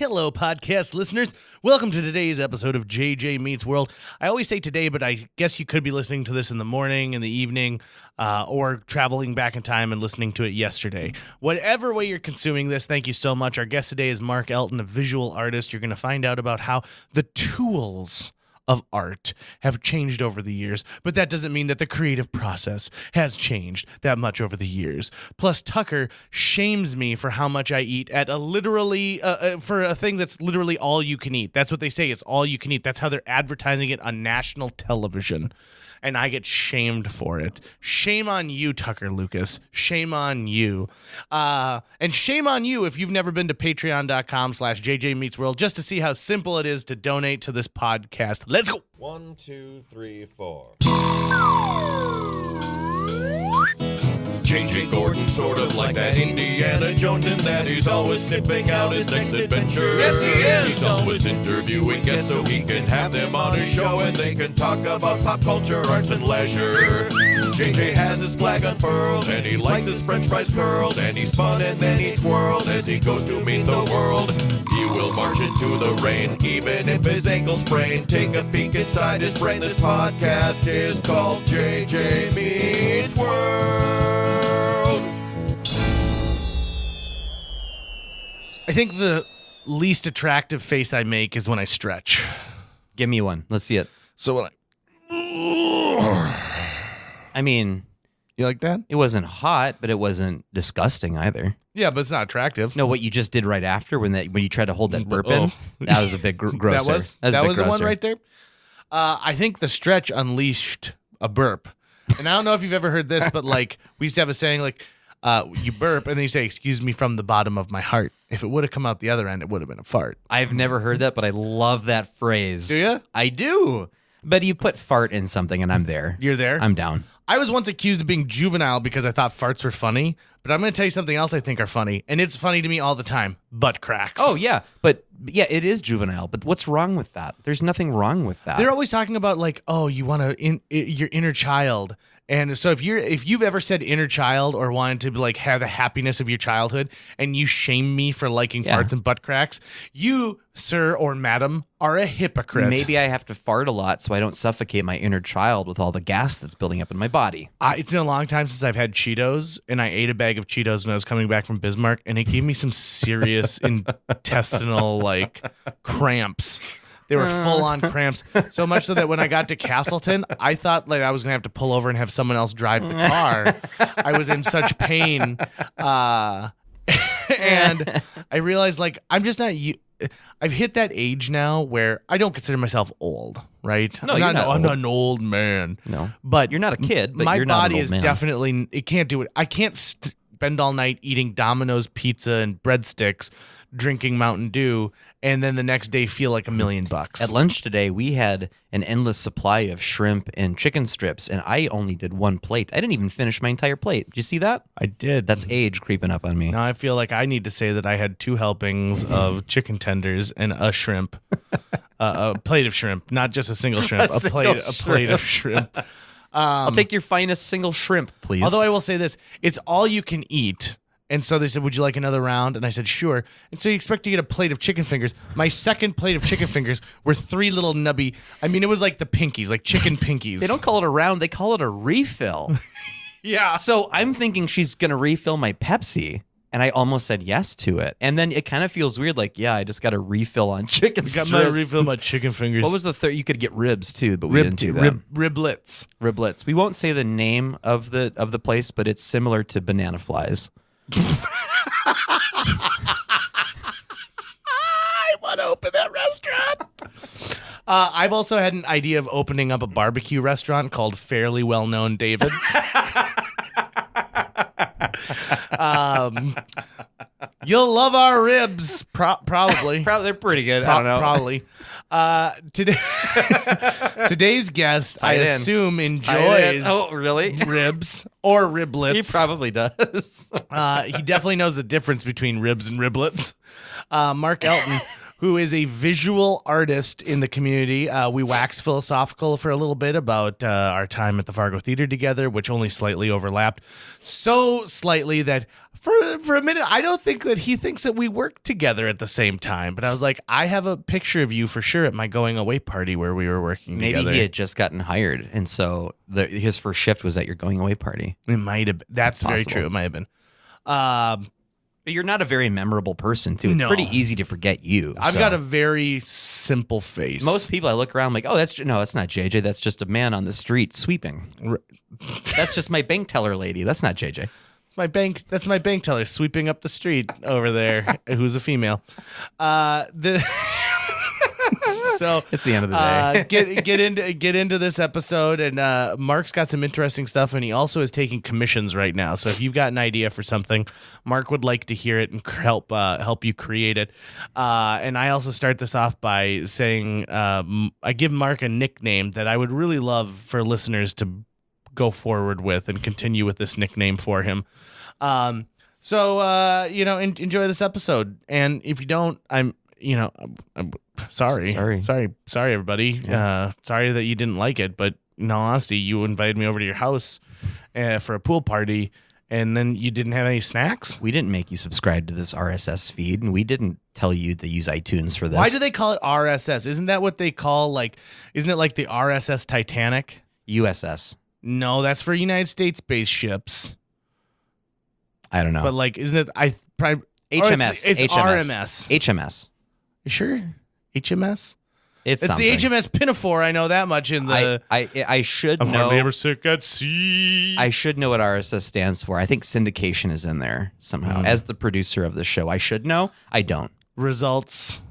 Hello, podcast listeners. Welcome to today's episode of JJ Meets World. I always say today, but I guess you could be listening to this in the morning, in the evening, or traveling back in time and listening to it yesterday. Whatever way you're consuming this, thank you so much. Our guest today is Mark Elton, a visual artist. You're going to find out about how the tools of art have changed over the years, but that doesn't mean that the creative process has changed that much over the years. Plus, Tucker shames me for how much I eat at for a thing that's literally all you can eat. That's what they say. It's all you can eat. That's how they're advertising it on national television. And I get shamed for it. Shame on you, Tucker Lucas. Shame on you. And shame on you if you've never been to patreon.com/JJMeetsWorld just to see how simple it is to donate to this podcast. Let's go. 1, 2, 3, 4. JJ Gordon, sort of like that Indiana Jones, in that he's always sniffing out his next adventure. Yes, he is. He's always interviewing guests so he can have them on his show and they can talk about pop culture, arts, and leisure. JJ has his flag unfurled and he likes his french fries curled, and he's fun and then he twirled as he goes to meet the world. He will march into the rain even if his ankle sprained. Take a peek inside his brain. This podcast is called JJ Meets World. I think the least attractive face I make is when I stretch. Give me one. Let's see it. So when I mean, you like that? it wasn't hot, but it wasn't disgusting either. Yeah, but it's not attractive. No, what you just did right after when you tried to hold that burp in, that was a bit grosser. That was the one right there. I think the stretch unleashed a burp. And I don't know if you've ever heard this, but like we used to have a saying like, you burp and then you say, "Excuse me from the bottom of my heart." If it would have come out the other end, it would have been a fart. I've never heard that, but I love that phrase. Do you? I do. But you put fart in something and I'm there. You're there? I'm down. I was once accused of being juvenile because I thought farts were funny, but I'm going to tell you something else I think are funny, and it's funny to me all the time. Butt cracks. Oh, yeah. But yeah, it is juvenile. But what's wrong with that? There's nothing wrong with that. They're always talking about like, oh, you want your inner child. And so if you've ever said inner child or wanted to like have the happiness of your childhood and you shame me for liking farts and butt cracks, you, sir or madam, are a hypocrite. Maybe I have to fart a lot so I don't suffocate my inner child with all the gas that's building up in my body. It's been a long time since I've had Cheetos, and I ate a bag of Cheetos when I was coming back from Bismarck, and it gave me some serious intestinal like cramps. They were full-on cramps, so much so that when I got to Castleton, I thought like I was going to have to pull over and have someone else drive the car. I was in such pain. And I realized like I'm just not... I've hit that age now where I don't consider myself old, right? No, I'm not an old man. No. But you're not a kid, but my you're not body an old is man. definitely... It can't do it. I can't spend all night eating Domino's pizza and breadsticks, drinking Mountain Dew, and then the next day feel like $1 million. At lunch today, we had an endless supply of shrimp and chicken strips, and I only did one plate. I didn't even finish my entire plate. Did you see that? I did. That's age creeping up on me. Now I feel like I need to say that I had 2 helpings of chicken tenders and a shrimp, a plate of shrimp, not just a single shrimp, a plate of shrimp. I'll take your finest single shrimp, please. Although I will say this, it's all you can eat. And so they said, "Would you like another round?" And I said, "Sure." And so you expect to get a plate of chicken fingers. My second plate of chicken fingers were 3 little nubby. I mean, it was like the pinkies, like chicken pinkies. They don't call it a round, they call it a refill. Yeah. So I'm thinking she's going to refill my Pepsi, and I almost said yes to it. And then it kind of feels weird, like, yeah, I just got a refill on chicken strips. Got my refill my chicken fingers. What was the third? You could get ribs, too, but we didn't do that. Riblets. Riblets. We won't say the name of the place, but it's similar to Banana Flies. I want to open that restaurant. I've also had an idea of opening up a barbecue restaurant called Fairly Well Known David's. You'll love our ribs, probably. They're pretty good. I don't know. Probably. Today's guest, I assume, enjoys really? ribs or riblets. He probably does. He definitely knows the difference between ribs and riblets. Mark Elton, who is a visual artist in the community. We waxed philosophical for a little bit about our time at the Fargo Theater together, which only slightly overlapped. So slightly that for a minute, I don't think that he thinks that we worked together at the same time. But I was like, I have a picture of you for sure at my going away party where we were working together. Maybe he had just gotten hired, and so his first shift was at your going away party. It might have been. That's very true. It might have been. But you're not a very memorable person, too. It's No. pretty easy to forget you. I've got a very simple face. Most people, I look around like, oh, that's not JJ. That's just a man on the street sweeping. That's just my bank teller lady. That's not JJ. That's my bank teller sweeping up the street over there, who's a female. So It's the end of the day. get into this episode, and Mark's got some interesting stuff, and he also is taking commissions right now. So if you've got an idea for something, Mark would like to hear it and help you create it. And I also start this off by saying I give Mark a nickname that I would really love for listeners to go forward with and continue with this nickname for him. So enjoy this episode, and if you don't, I'm sorry, everybody. Yeah. Sorry that you didn't like it, but in all honesty, you invited me over to your house for a pool party, and then you didn't have any snacks. We didn't make you subscribe to this RSS feed, and we didn't tell you to use iTunes for this. Why do they call it RSS? Isn't that what they call isn't it like the RSS Titanic? USS. No, that's for United States-based ships. I don't know. But isn't it? HMS. It's HMS. RMS. HMS. You sure? HMS? It's It's something. the HMS Pinafore. I know that much. I should I'm know. hardly ever sick at sea. I should know what RSS stands for. I think syndication is in there somehow. As the producer of the show, I should know. I don't. Results.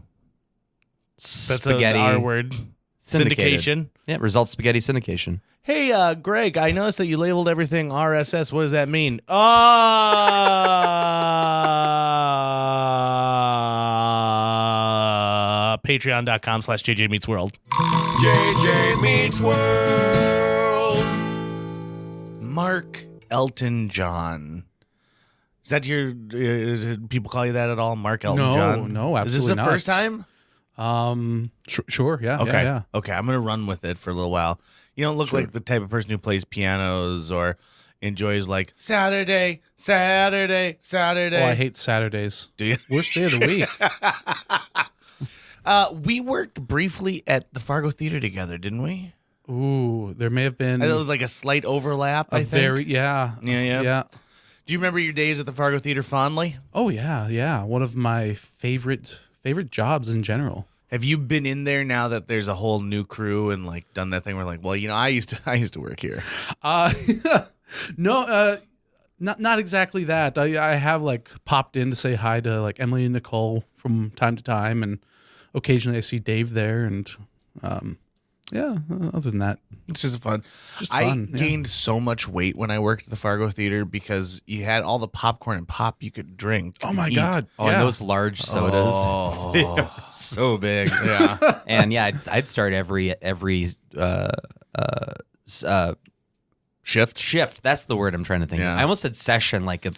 That's Spaghetti. our word. Syndicated. Syndication. Yeah, results spaghetti syndication. Hey, Greg, I noticed that you labeled everything RSS. What does that mean? Patreon.com/JJMeetsWorld. JJ Meets World. Mark Elton John. Is that people call you that at all? Mark Elton John? No, Is this absolutely the not. first time? Sure, yeah. Okay. Yeah. Okay, I'm going to run with it for a little while. You don't look like the type of person who plays pianos or enjoys Saturday. Oh, I hate Saturdays. Do you? Worst day of the week. We worked briefly at the Fargo Theater together, didn't we? Ooh, there may have been It was like a slight overlap, I think. Yeah. Do you remember your days at the Fargo Theater fondly? Oh yeah. One of my favorite jobs in general. Have you been in there now that there's a whole new crew and done that thing where I used to work here? No, not exactly that. I have popped in to say hi to Emily and Nicole from time to time, and occasionally I see Dave there, and other than that, It's just fun. I I gained so much weight when I worked at the Fargo Theater because you had all the popcorn and pop you could drink. Oh my eat. God! Oh, and those large sodas. Oh. So big. Yeah. And yeah, I'd start every shift. That's the word I'm trying to think Yeah. of. I almost said session, like a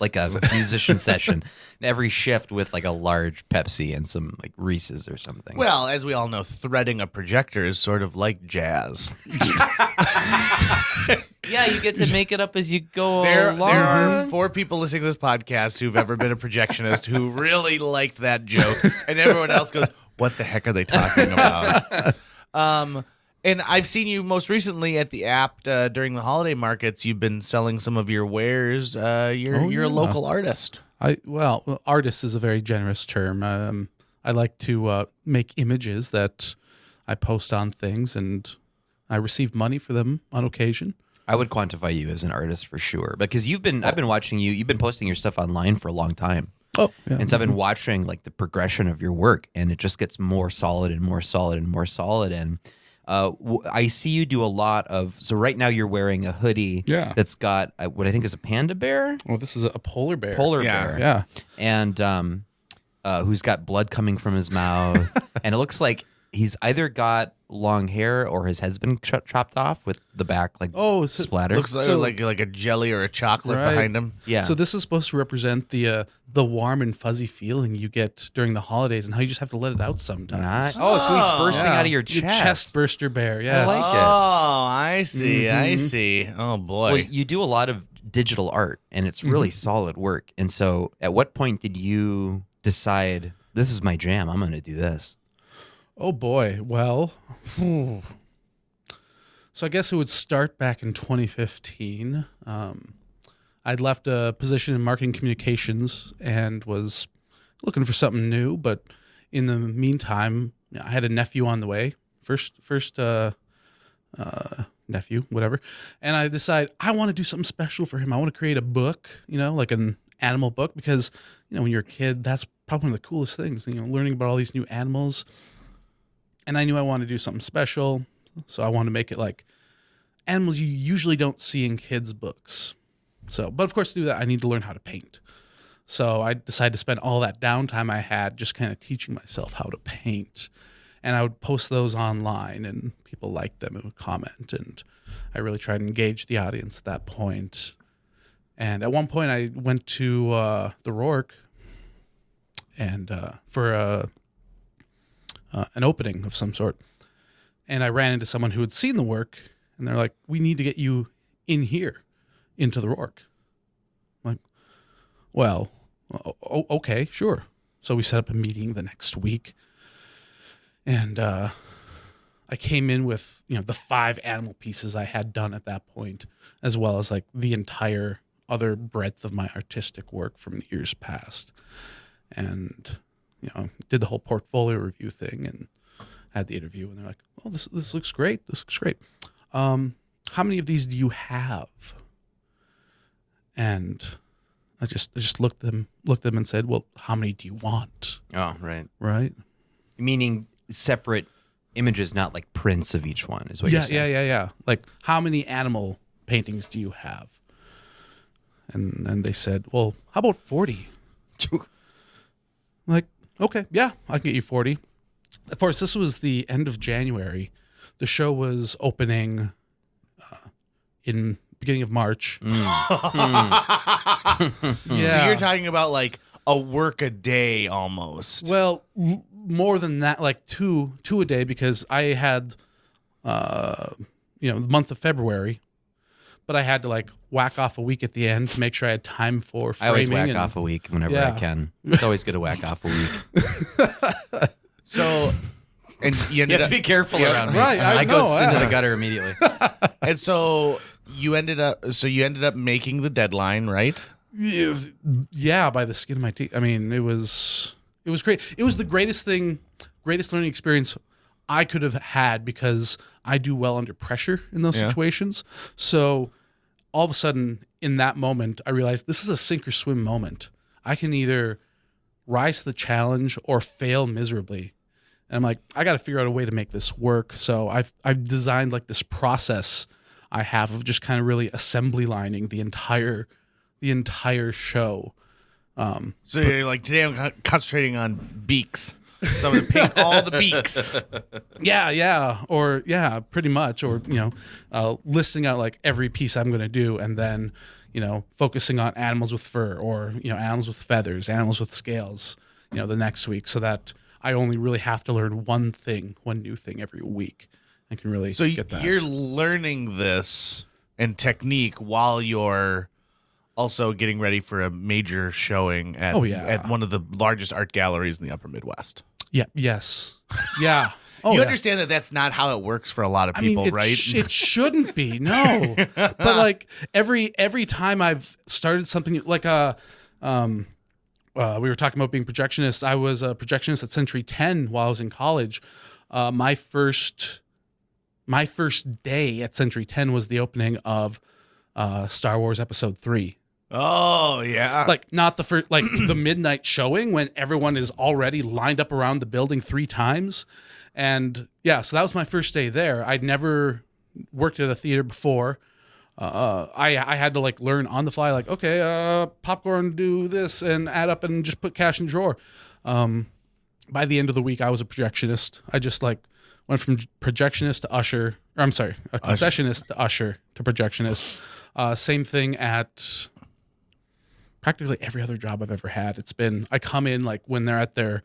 musician session. Every shift with a large Pepsi and some Reese's or something. Well, as we all know, threading a projector is sort of like jazz. yeah, you get to make it up as you go There along. are 4 people listening to this podcast who've ever been a projectionist who really liked that joke, and everyone else goes, "What the heck are they talking about?" And I've seen you most recently at the app during the holiday markets. You've been selling some of your wares. You're a local artist. Artist is a very generous term. I like to make images that I post on things, and I receive money for them on occasion. I would quantify you as an artist for sure, because I've been watching you. You've been posting your stuff online for a long time. Oh, yeah. And so I've been watching the progression of your work, and it just gets more solid and more solid and more solid. And I see you do a lot of. So right now you're wearing a hoodie that's got what I think is a panda bear. Well, this is a polar bear. Bear. Yeah. And who's got blood coming from his mouth, and it looks like he's either got long hair or his head's been chopped off with the back splattered. Looks like a jelly or a chocolate behind him. Yeah. So this is supposed to represent the warm and fuzzy feeling you get during the holidays and how you just have to let it out sometimes. So he's bursting out of your chest. Your chest burster bear. Yes. I like it. Oh, I see. I see. Oh boy. Well, you do a lot of digital art, and it's really solid work. And so, at what point did you decide this is my jam? I'm going to do this. Oh boy. Well, so I guess it would start back in 2015. I'd left a position in marketing communications and was looking for something new. But in the meantime, I had a nephew on the way. First nephew, whatever. And I decided I want to do something special for him. I want to create a book, like an animal book, because, when you're a kid, that's probably one of the coolest things, learning about all these new animals. And I knew I wanted to do something special. So I wanted to make it like animals you usually don't see in kids' books. So, but of course, to do that, I need to learn how to paint. So I decided to spend all that downtime I had just kind of teaching myself how to paint. And I would post those online, and people liked them and would comment. And I really tried to engage the audience at that point. And at one point, I went to the Rourke and for an opening of some sort. And I ran into someone who had seen the work, and they're like, "We need to get you in here, into the Rourke." I'm like, well, okay, sure. So we set up a meeting the next week. And I came in with, the 5 animal pieces I had done at that point, as well as like the entire other breadth of my artistic work from the years past. And, did the whole portfolio review thing and had the interview. And they're like, "Oh, this looks great. This looks great. How many of these do you have?" And I just looked at them and said, "Well, how many do you want?" Oh, right. Right. Meaning separate images, not like prints of each one, is what you're saying. Yeah. Like, how many animal paintings do you have? And then they said, "Well, how about 40? I'm like, okay, yeah, I can get you 40. Of course, this was the end of January. The show was opening in beginning of March. Yeah. So you're talking about like a work a day almost. Well, more than that, like two a day, because I had, the month of February, but I had to like whack off a week at the end to make sure I had time for framing. I always whack off a week whenever I can. It's always good to whack off a week. So, and you have to be careful around me. Right, I go into the gutter immediately. And so you ended up making the deadline, right? Yeah, by the skin of my teeth. I mean, it was great. It was the greatest learning experience I could have had, because I do well under pressure in those situations. So all of a sudden in that moment, I realized this is a sink or swim moment. I can either rise to the challenge or fail miserably. And I'm like, I got to figure out a way to make this work. So I've designed like this process I have of just kind of really assembly lining the entire show. So you're like, today I'm concentrating on beaks. So I'm going to paint all the beaks. Yeah, pretty much. Or, listing out like every piece I'm going to do, and then, focusing on animals with fur, or, animals with feathers, animals with scales, the next week, so that I only really have to learn one new thing every week. I can really get that. So you're learning this and technique while you're also getting ready for a major showing at one of the largest art galleries in the Upper Midwest. Yeah. Yes. Yeah. You understand that that's not how it works for a lot of people, right? It shouldn't be, no. But like every time I've started something like we were talking about being projectionist. I was a projectionist at Century 10 while I was in college. My first day at Century 10 was the opening of Star Wars Episode 3. Oh, yeah. Like, not the first, like the midnight showing when everyone is already lined up around the building 3 times. And yeah, so that was my first day there. I'd never worked at a theater before. I had to like learn on the fly, like, okay, popcorn, do this and add up and just put cash in the drawer. by the end of the week, I was a projectionist. I just like went from projectionist to usher. Or, I'm sorry, a concessionist to usher to projectionist. Same thing at practically every other job I've ever had. It's been, I come in like when they're at their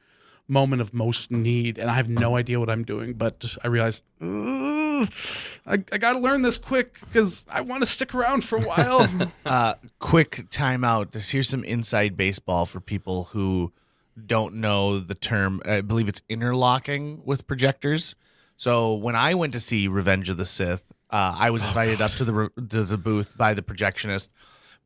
moment of most need and I have no idea what I'm doing, but I realize I got to learn this quick because I want to stick around for a while. Quick timeout. Here's some inside baseball for people who don't know the term. I believe it's interlocking with projectors. So when I went to see Revenge of the Sith, I was invited up to the booth by the projectionist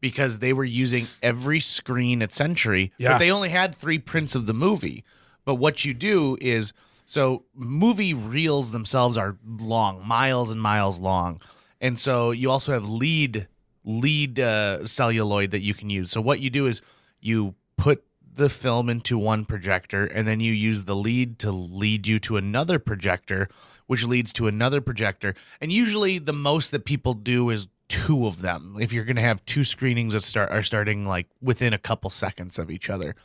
because they were using every screen at Century, but they only had 3 prints of the movie. But what you do is, so movie reels themselves are long, miles and miles long. And so you also have lead celluloid that you can use. So what you do is you put the film into one projector and then you use the lead to lead you to another projector, which leads to another projector. And usually the most that people do is 2 of them. If you're going to have 2 screenings that are starting like within a couple seconds of each other.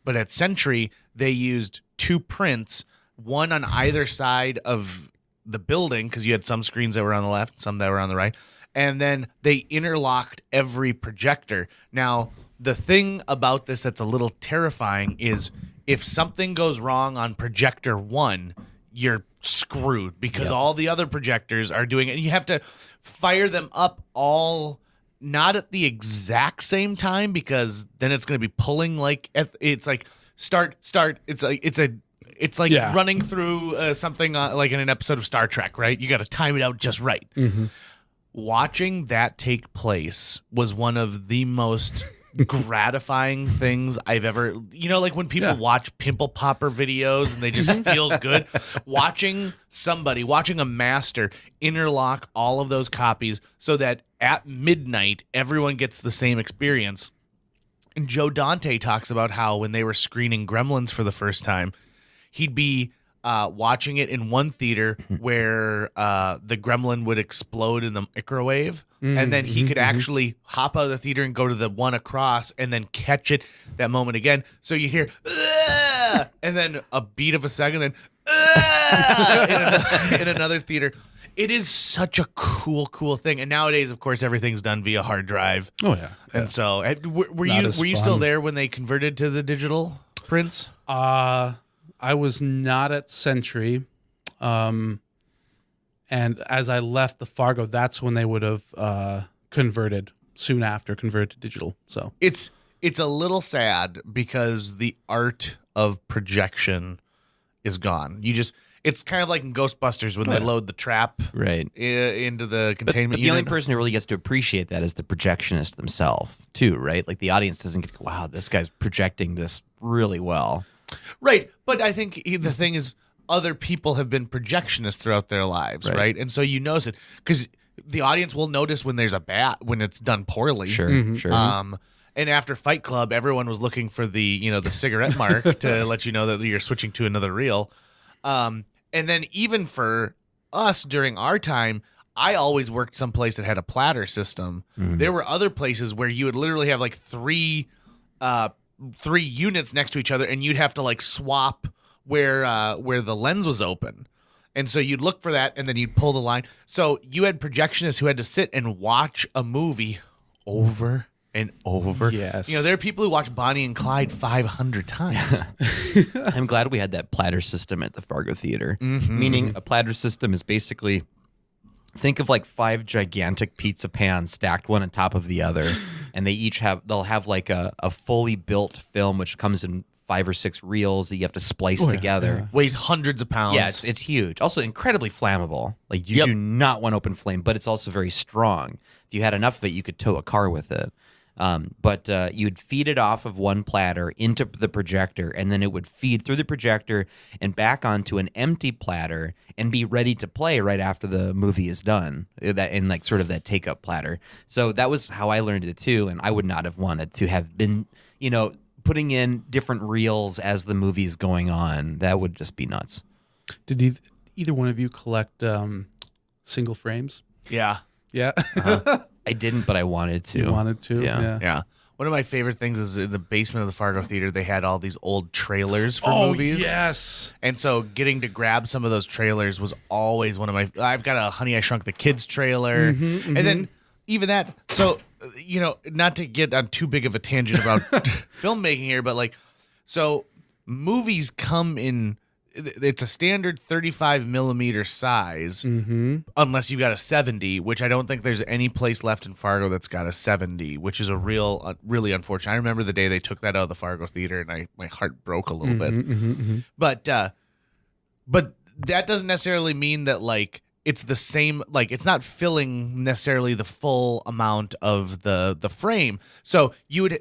But at Century, they used 2 prints, one on either side of the building, because you had some screens that were on the left, some that were on the right, and then they interlocked every projector. Now, the thing about this that's a little terrifying is if something goes wrong on projector 1, you're screwed because all the other projectors are doing it. And you have to fire them up all... not at the exact same time because then it's going to be pulling like it's like start. It's like running through something like in an episode of Star Trek, right? You got to time it out just right. Mm-hmm. Watching that take place was one of the most gratifying things I've ever, like when people watch pimple popper videos and they just feel good. Watching a master interlock all of those copies so that at midnight, everyone gets the same experience. And Joe Dante talks about how when they were screening Gremlins for the first time, he'd be watching it in one theater where the gremlin would explode in the microwave, and then he could actually hop out of the theater and go to the one across and then catch it that moment again. So you hear, "Ugh!" and then a beat of a second, then "Ugh!" in another theater. It is such a cool thing. And nowadays, of course, everything's done via hard drive. Oh, yeah. And so were you still there when they converted to the digital prints? I was not at Century. And as I left the Fargo, that's when they would have converted to digital. So it's a little sad because the art of projection is gone. It's kind of like in Ghostbusters when they load the trap into the containment but the only person who really gets to appreciate that is the projectionist themselves, too, right? Like the audience doesn't get to go, wow, this guy's projecting this really well. Right. But I think the thing is other people have been projectionists throughout their lives, right? And so you notice it because the audience will notice when there's when it's done poorly. Sure, sure. And after Fight Club, everyone was looking for the cigarette mark to let you know that you're switching to another reel. And then even for us during our time, I always worked someplace that had a platter system. Mm-hmm. There were other places where you would literally have like three units next to each other, and you'd have to like swap where the lens was open. And so you'd look for that, and then you'd pull the line. So you had projectionists who had to sit and watch a movie over and over. Yes. There are people who watch Bonnie and Clyde 500 times. I'm glad we had that platter system at the Fargo Theater. Mm-hmm. Meaning a platter system is basically, think of like 5 gigantic pizza pans stacked one on top of the other. And they'll have like a fully built film, which comes in 5 or 6 reels that you have to splice together. Yeah. Weighs hundreds of pounds. Yeah, it's huge. Also incredibly flammable. Like you do not want open flame, but it's also very strong. If you had enough of it, you could tow a car with it. But you'd feed it off of one platter into the projector, and then it would feed through the projector and back onto an empty platter and be ready to play right after the movie is done. That in like sort of that take-up platter. So that was how I learned it too, and I would not have wanted to have been, putting in different reels as the movie's going on. That would just be nuts. Did either one of you collect single frames? Yeah. Yeah. I didn't, but I wanted to. You wanted to? Yeah. Yeah. One of my favorite things is in the basement of the Fargo Theater, they had all these old trailers for movies. Yes. And so getting to grab some of those trailers was always one of my... I've got a Honey, I Shrunk the Kids trailer. And then even that... So, not to get on too big of a tangent about filmmaking here, but like... So movies come in... It's a standard 35 millimeter size, unless you've got a 70, which I don't think there's any place left in Fargo that's got a 70, which is a really unfortunate. I remember the day they took that out of the Fargo Theater, and my heart broke a little bit. But that doesn't necessarily mean that like it's the same. Like it's not filling necessarily the full amount of the frame. So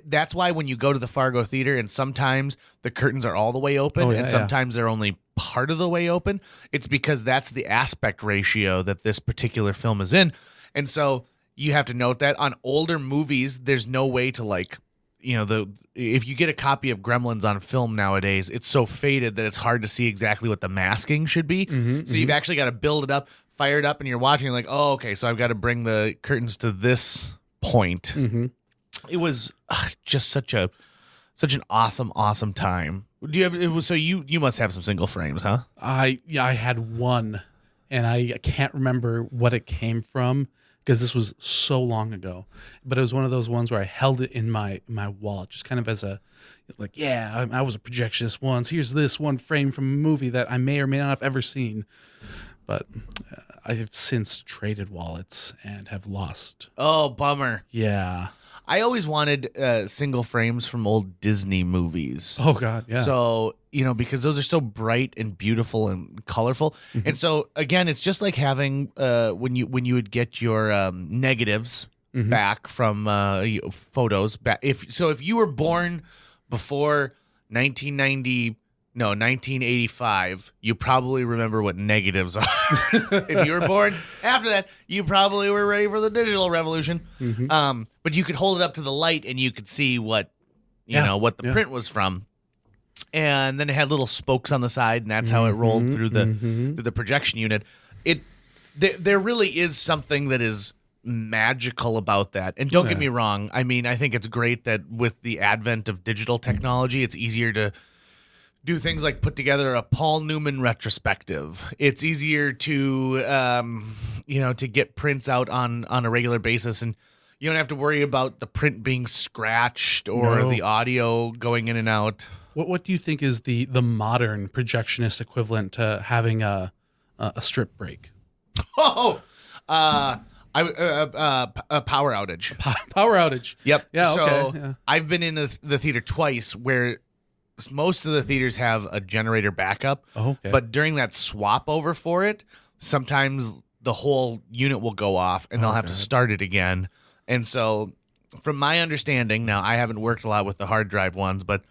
that's why when you go to the Fargo Theater, and sometimes the curtains are all the way open, and sometimes they're only part of the way open, it's because that's the aspect ratio that this particular film is in. And so you have to note that on older movies, there's no way to like, if you get a copy of Gremlins on film nowadays, it's so faded that it's hard to see exactly what the masking should be. So you've actually got to build it up, fire it up, and you're watching like, oh, okay, so I've got to bring the curtains to this point. It was just such an awesome time. Do you have? So you must have some single frames, huh? I had one, and I can't remember what it came from because this was so long ago. But it was one of those ones where I held it in my wallet, just kind of as a like, I was a projectionist once. Here's this one frame from a movie that I may or may not have ever seen. But I have since traded wallets and have lost. Oh, bummer. Yeah. I always wanted single frames from old Disney movies. Oh, God, yeah. So, because those are so bright and beautiful and colorful. And so, again, it's just like having when you would get your negatives back from photos. If you were born before 1985, you probably remember what negatives are. If you were born after that, you probably were ready for the digital revolution. But you could hold it up to the light and you could see what what the print was from. And then it had little spokes on the side, and that's how it rolled through the projection unit. There really is something that is magical about that. And don't get me wrong, I mean, I think it's great that with the advent of digital technology, it's easier to do things like put together a Paul Newman retrospective. It's easier to, to get prints out on a regular basis, and you don't have to worry about the print being scratched or the audio going in and out. What do you think is the modern projectionist equivalent to having a strip break? A power outage. Power outage. Yep. Yeah. So Okay. Yeah. I've been in the theater twice where most of the theaters have a generator backup. Oh, okay. But during that swap over for it, sometimes the whole unit will go off and they'll have to start it again. And so from my understanding, now I haven't worked a lot with the hard drive ones, but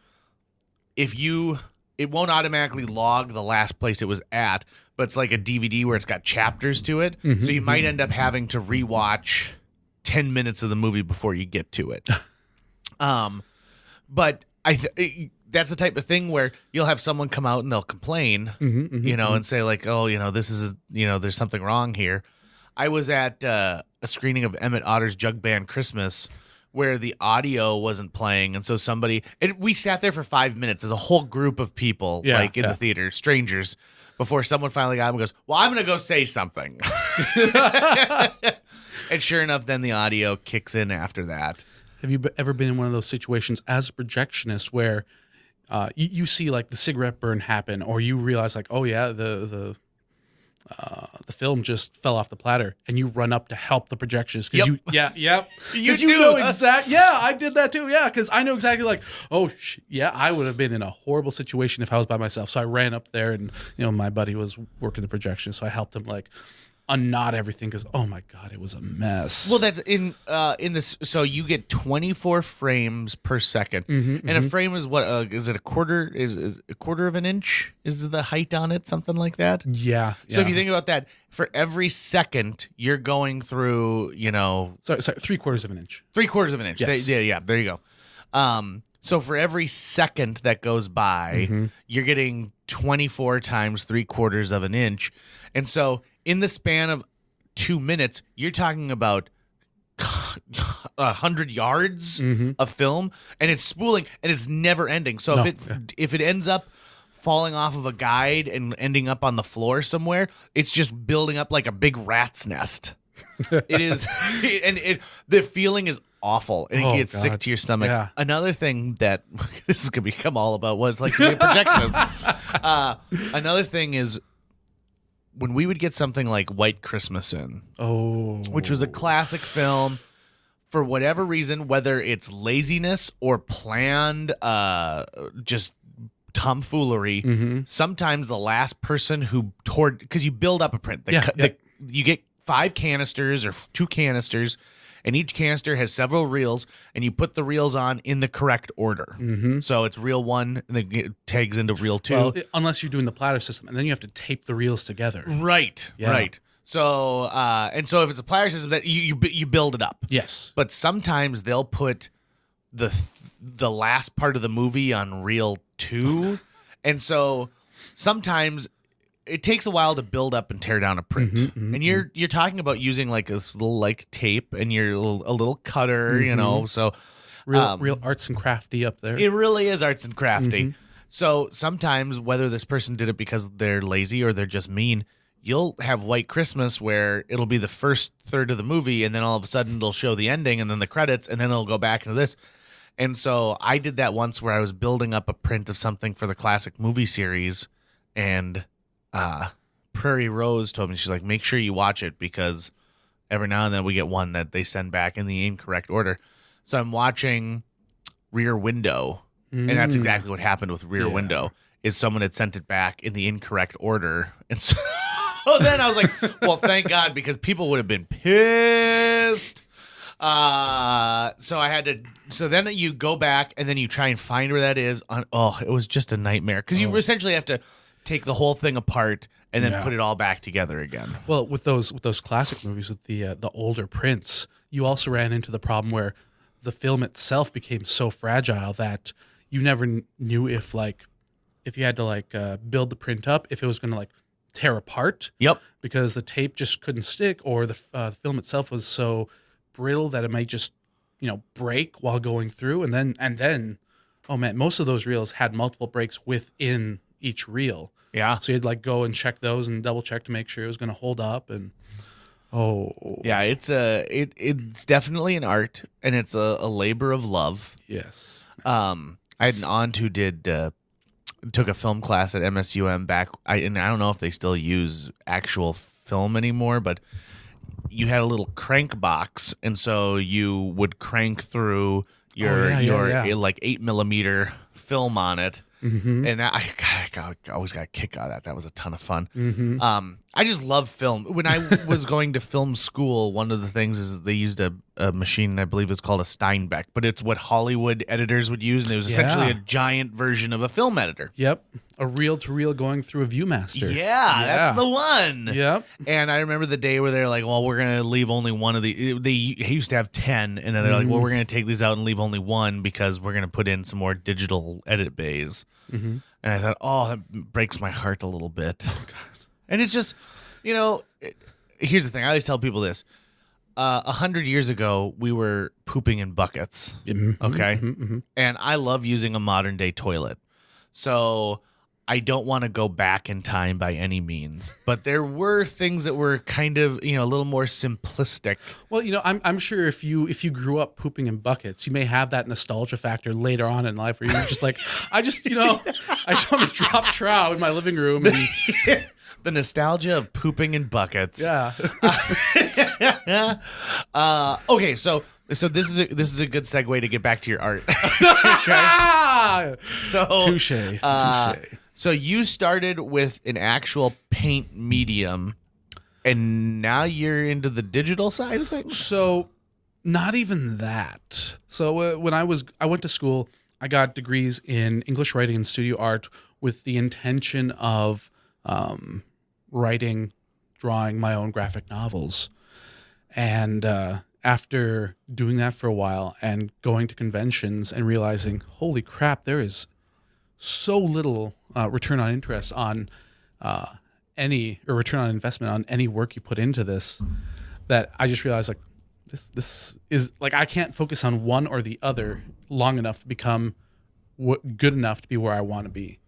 it won't automatically log the last place it was at, but it's like a DVD where it's got chapters to it. So you might end up having to rewatch 10 minutes of the movie before you get to it. But that's the type of thing where you'll have someone come out and they'll complain, and say like, oh, this is, there's something wrong here. I was at a screening of Emmett Otter's Jug Band Christmas where the audio wasn't playing. And so we sat there for 5 minutes as a whole group of people, in the theater, strangers, before someone finally got up and goes, well, I'm going to go say something. And sure enough, then the audio kicks in after that. Have you ever been in one of those situations as a projectionist where you see like the cigarette burn happen, or you realize like, oh yeah, the film just fell off the platter, and you run up to help the projectionist because you know exactly. Yeah, I did that too. Yeah, because I know exactly like, I would have been in a horrible situation if I was by myself. So I ran up there, and my buddy was working the projection, so I helped him like unknot everything because oh my god, it was a mess. Well, that's in this. So you get 24 frames per second, and a frame is what? Is it a quarter? Is a quarter of an inch? Is the height on it something like that? Yeah. So if you think about that, for every second you're going through, sorry, 3/4 of an inch. 3/4 of an inch. Yes. Yeah. There you go. So for every second that goes by, you're getting 24 times 3/4 of an inch, and so in the span of 2 minutes, you're talking about 100 yards of film, and it's spooling, and it's never ending. So if it ends up falling off of a guide and ending up on the floor somewhere, it's just building up like a big rat's nest. It is, and the feeling is awful, and it gets sick to your stomach. Yeah. Another thing that this is gonna become all about what it's like to be a projectionist. Another thing is when we would get something like White Christmas in, which was a classic film. For whatever reason, whether it's laziness or planned, just tomfoolery, sometimes the last person who because you build up a print, you get 5 canisters or 2 canisters, and each canister has several reels, and you put the reels on in the correct order. So it's reel 1, and then it tags into reel 2. Well, unless you're doing the platter system, and then you have to tape the reels together. Right. So so if it's a platter system, that you build it up. Yes. But sometimes they'll put the last part of the movie on reel 2, and so sometimes it takes a while to build up and tear down a print. And you're talking about using like this little like tape and a little cutter, you know. So real arts and crafty up there. It really is arts and crafty. So sometimes, whether this person did it because they're lazy or they're just mean, you'll have White Christmas where it'll be the first third of the movie, and then all of a sudden it'll show the ending and then the credits, and then it'll go back into this. And so I did that once where I was building up a print of something for the classic movie series, and Prairie Rose told me, she's like, make sure you watch it because every now and then we get one that they send back in the incorrect order. So I'm watching Rear Window, and that's exactly what happened with Rear Window, is someone had sent it back in the incorrect order. And so then I was like, well, thank God, because people would have been pissed. So I had to. So then you go back and then you try and find where that is. It was just a nightmare because you essentially have to take the whole thing apart and then put it all back together again. Well, with those classic movies with the older prints, you also ran into the problem where the film itself became so fragile that you never knew if you had to build the print up, if it was going to tear apart. Yep. Because the tape just couldn't stick, or the film itself was so brittle that it might just break while going through, and then oh man, most of those reels had multiple breaks within each reel. Yeah. So you'd go and check those and double check to make sure it was going to hold up. And yeah, it's definitely an art, and it's a labor of love. Yes. I had an aunt who took a film class at MSUM back. And I don't know if they still use actual film anymore, but you had a little crank box, and so you would crank through your 8mm film on it. And I always got a kick out of that. That was a ton of fun. I just love film. When I was going to film school, one of the things is they used a machine, I believe it's called a Steinbeck, but it's what Hollywood editors would use, and it was essentially a giant version of a film editor. Yep. A reel-to-reel going through a Viewmaster. Yeah, that's the one. Yep. And I remember the day where they're like, well, we're going to leave only one of the... They used to have 10, and then they're like, well, we're going to take these out and leave only one because we're going to put in some more digital edit bays. And I thought, that breaks my heart a little bit. Oh, God. And it's just, here's the thing. I always tell people this. 100 years ago, we were pooping in buckets, okay? And I love using a modern-day toilet. So I don't want to go back in time by any means. But there were things that were kind of, a little more simplistic. Well, I'm sure if you grew up pooping in buckets, you may have that nostalgia factor later on in life where you're just like, I just want to drop trout in my living room. And the nostalgia of pooping in buckets. Yeah. Okay, so this is a good segue to get back to your art. Okay. So touche. So you started with an actual paint medium, and now you're into the digital side of things? So not even that. So when I went to school, I got degrees in English writing and studio art with the intention of writing, drawing my own graphic novels. And after doing that for a while and going to conventions and realizing, holy crap, there is so little return on interest on return on investment on any work you put into this, that I just realized this is like, I can't focus on one or the other long enough to become good enough to be where I want to be.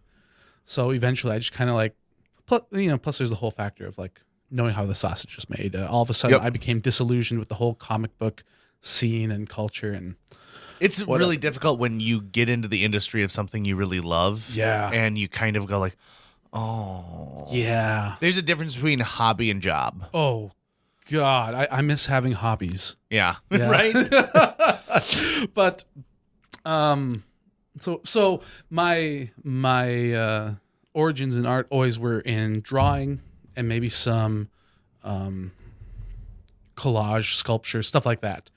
So eventually I just kind of like, plus there's the whole factor of like knowing how the sausage is made. All of a sudden I became disillusioned with the whole comic book scene and culture, and it's really difficult when you get into the industry of something you really love. Yeah. And you kind of go like, oh. Yeah. There's a difference between hobby and job. Oh, God. I miss having hobbies. Yeah. Right? But, so my origins in art always were in drawing and maybe some collage, sculpture, stuff like that.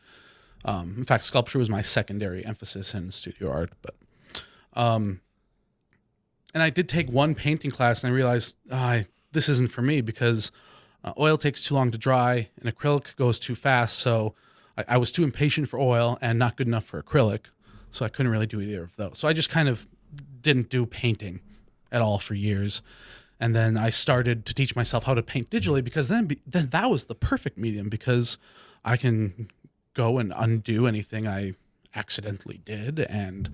In fact, sculpture was my secondary emphasis in studio art. But, and I did take one painting class, and I realized this isn't for me because oil takes too long to dry, and acrylic goes too fast. So I was too impatient for oil and not good enough for acrylic, so I couldn't really do either of those. So I just kind of didn't do painting at all for years. And then I started to teach myself how to paint digitally, because then that was the perfect medium, because I can go and undo anything I accidentally did, and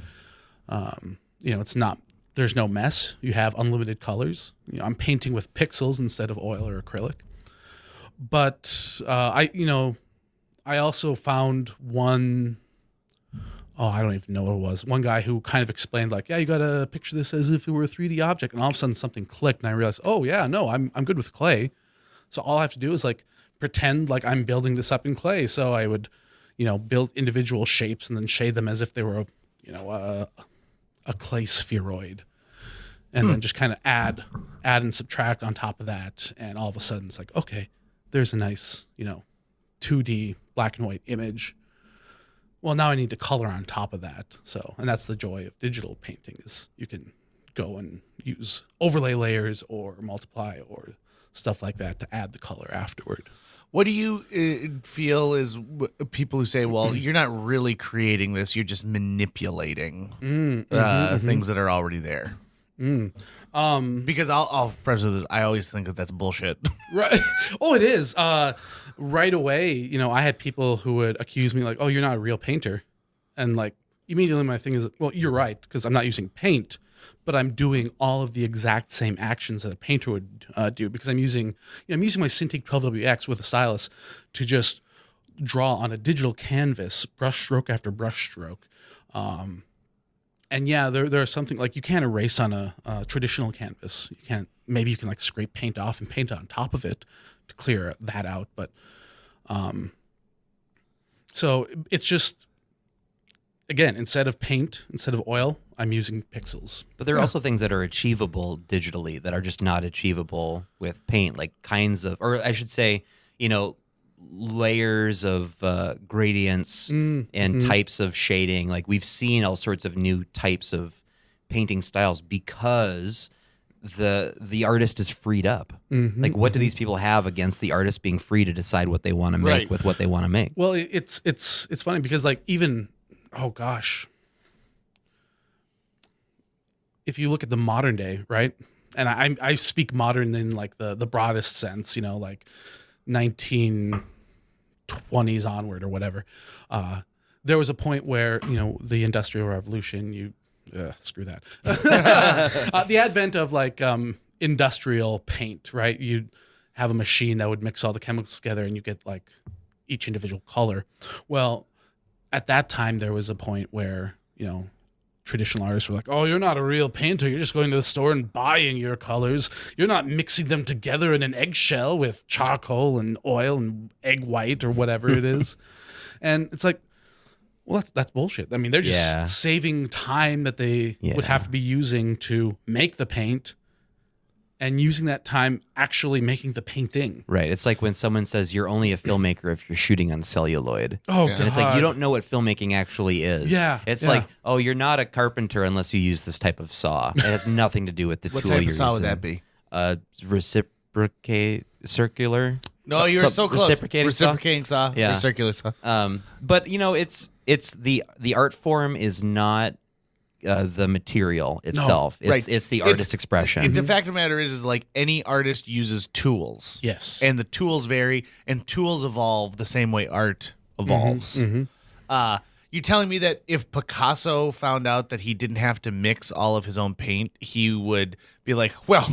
there's no mess. You have unlimited colors. I'm painting with pixels instead of oil or acrylic. But I also found one. Oh, I don't even know what it was. One guy who kind of explained, like, yeah, you got to picture this as if it were a 3D object. And all of a sudden something clicked, and I realized, oh, yeah, no, I'm good with clay. So all I have to do is, like, pretend like I'm building this up in clay. So I would, build individual shapes and then shade them as if they were, a clay spheroid. And then just kind of add and subtract on top of that. And all of a sudden it's like, okay, there's a nice, 2D black and white image. Well, now I need to color on top of that. And that's the joy of digital painting, is you can go and use overlay layers or multiply or stuff like that to add the color afterward. What do you feel is people who say, well, you're not really creating this, you're just manipulating things that are already there? Because I'll preface with this, I always think that that's bullshit. Right. Oh, it is. Right away, I had people who would accuse me like, oh, you're not a real painter. And like, immediately my thing is, well, you're right, because I'm not using paint, but I'm doing all of the exact same actions that a painter would do, because I'm using my Cintiq 12WX with a stylus to just draw on a digital canvas, brush stroke after brush stroke. And yeah, there's something like you can't erase on a traditional canvas. Maybe you can like scrape paint off and paint on top of it to clear that out. But so it's just, again, instead of paint, instead of oil, I'm using pixels. But there are also things that are achievable digitally that are just not achievable with paint, like kinds of, or I should say, layers of gradients and types of shading. Like we've seen all sorts of new types of painting styles because the artist is freed up. Like what do these people have against the artist being free to decide what they want to make with what they want to make? Well, it's funny because like even, oh gosh, if you look at the modern day, right? And I speak modern in like the broadest sense, like 1920s onward or whatever. There was a point where, the Industrial Revolution, screw that. The advent of like industrial paint, right? You'd have a machine that would mix all the chemicals together and you get like each individual color. Well, at that time, there was a point where, traditional artists were like, oh, you're not a real painter. You're just going to the store and buying your colors. You're not mixing them together in an eggshell with charcoal and oil and egg white or whatever it is. And it's like, well, that's bullshit. I mean, they're just saving time that they would have to be using to make the paint and using that time actually making the painting. Right. It's like when someone says you're only a filmmaker if you're shooting on celluloid. Oh, and it's like you don't know what filmmaking actually is. Yeah. It's like, oh, you're not a carpenter unless you use this type of saw. It has nothing to do with the tool you're using. What type of saw would that be? Circular. No, you're so close. Reciprocating saw. Yeah. Or circular saw. But it's the art form is not the material itself. No, it's the artist expression. The fact of the matter is like any artist uses tools. Yes. And the tools vary, and tools evolve the same way art evolves. Mm-hmm. You're telling me that if Picasso found out that he didn't have to mix all of his own paint, he would be like, well,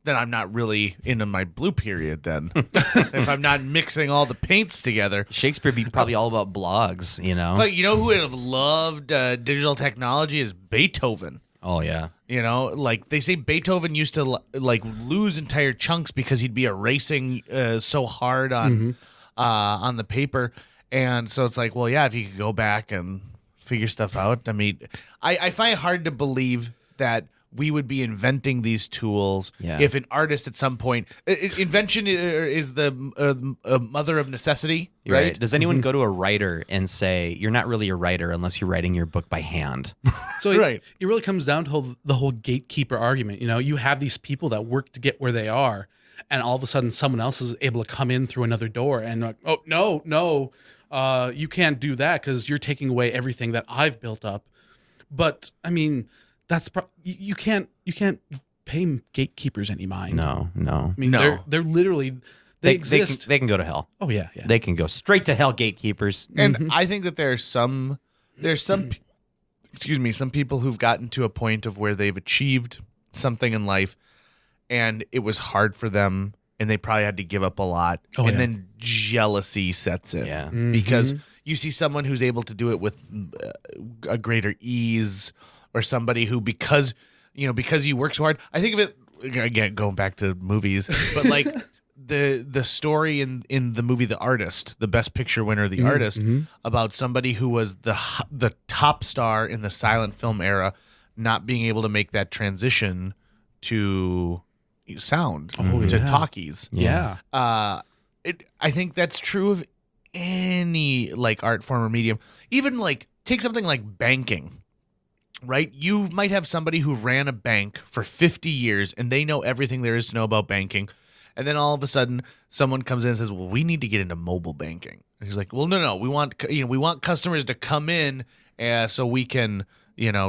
then I'm not really into my blue period then. If I'm not mixing all the paints together. Shakespeare be probably all about blogs, you know? But you know who would have loved digital technology is Beethoven. Oh, yeah. You know, like they say Beethoven used to like lose entire chunks because he'd be erasing so hard on the paper. And so it's like, well, yeah, if you could go back and figure stuff out. I mean, I find it hard to believe that we would be inventing these tools if an artist at some point invention is the mother of necessity, right? Does anyone go to a writer and say, you're not really a writer unless you're writing your book by hand? So it really comes down to the whole gatekeeper argument. You know, you have these people that work to get where they are, and all of a sudden someone else is able to come in through another door and like, oh, no, you can't do that because you're taking away everything that I've built up. But I mean, that's you can't pay gatekeepers any mind. No. I mean, they're literally they exist. They can go to hell. Oh yeah. They can go straight to hell, gatekeepers. And I think that there's some people who've gotten to a point of where they've achieved something in life, and it was hard for them, and they probably had to give up a lot, then jealousy sets in. Yeah. Because you see someone who's able to do it with a greater ease. Or somebody who, because you work so hard. I think of it again, going back to movies, but like the story in the movie The Artist, the Best Picture winner, The Artist, about somebody who was the top star in the silent film era, not being able to make that transition to sound, to talkies. Yeah. I think that's true of any like art form or medium. Even like take something like banking. Right? You might have somebody who ran a bank for 50 years and they know everything there is to know about banking. And then all of a sudden someone comes in and says, well, we need to get into mobile banking. And he's like, well, no. We want customers to come in so we can,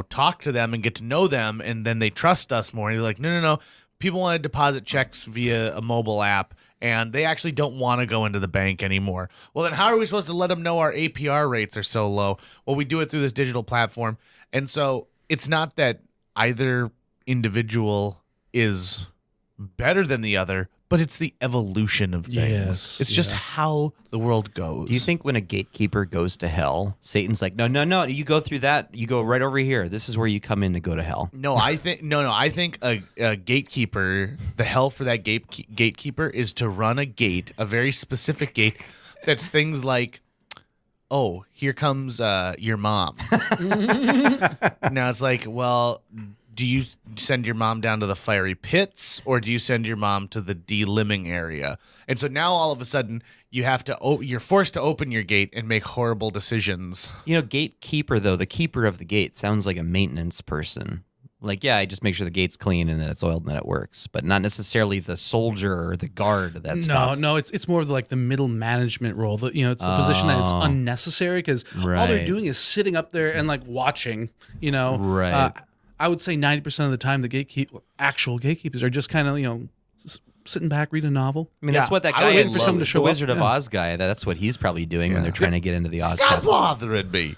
talk to them and get to know them. And then they trust us more. And you're like, no. People want to deposit checks via a mobile app and they actually don't want to go into the bank anymore. Well, then how are we supposed to let them know our APR rates are so low? Well, we do it through this digital platform. And so it's not that either individual is better than the other, but it's the evolution of things. Yes, it's just how the world goes. Do you think when a gatekeeper goes to hell, Satan's like, no, you go through that, you go right over here. This is where you come in to go to hell. No, I think a gatekeeper, the hell for that gatekeeper is to run a gate, a very specific gate that's things like, oh, here comes your mom. Now it's like, well, do you send your mom down to the fiery pits or do you send your mom to the delimbing area? And so now all of a sudden you're forced to open your gate and make horrible decisions. Gatekeeper, though, the keeper of the gate sounds like a maintenance person. Like, yeah, I just make sure the gate's clean and that it's oiled and that it works, but not necessarily the soldier or the guard that stops. No, it's more of like the middle management role. It's the position that it's unnecessary because all they're doing is sitting up there and like watching. Right. I would say 90% of the time the actual gatekeepers are just kind of sitting back, read a novel. I mean, that's what that guy waiting for someone to show the Wizard up. of Oz guy. That's what he's probably doing when they're trying to get into the Oz Stop castle. bothering me.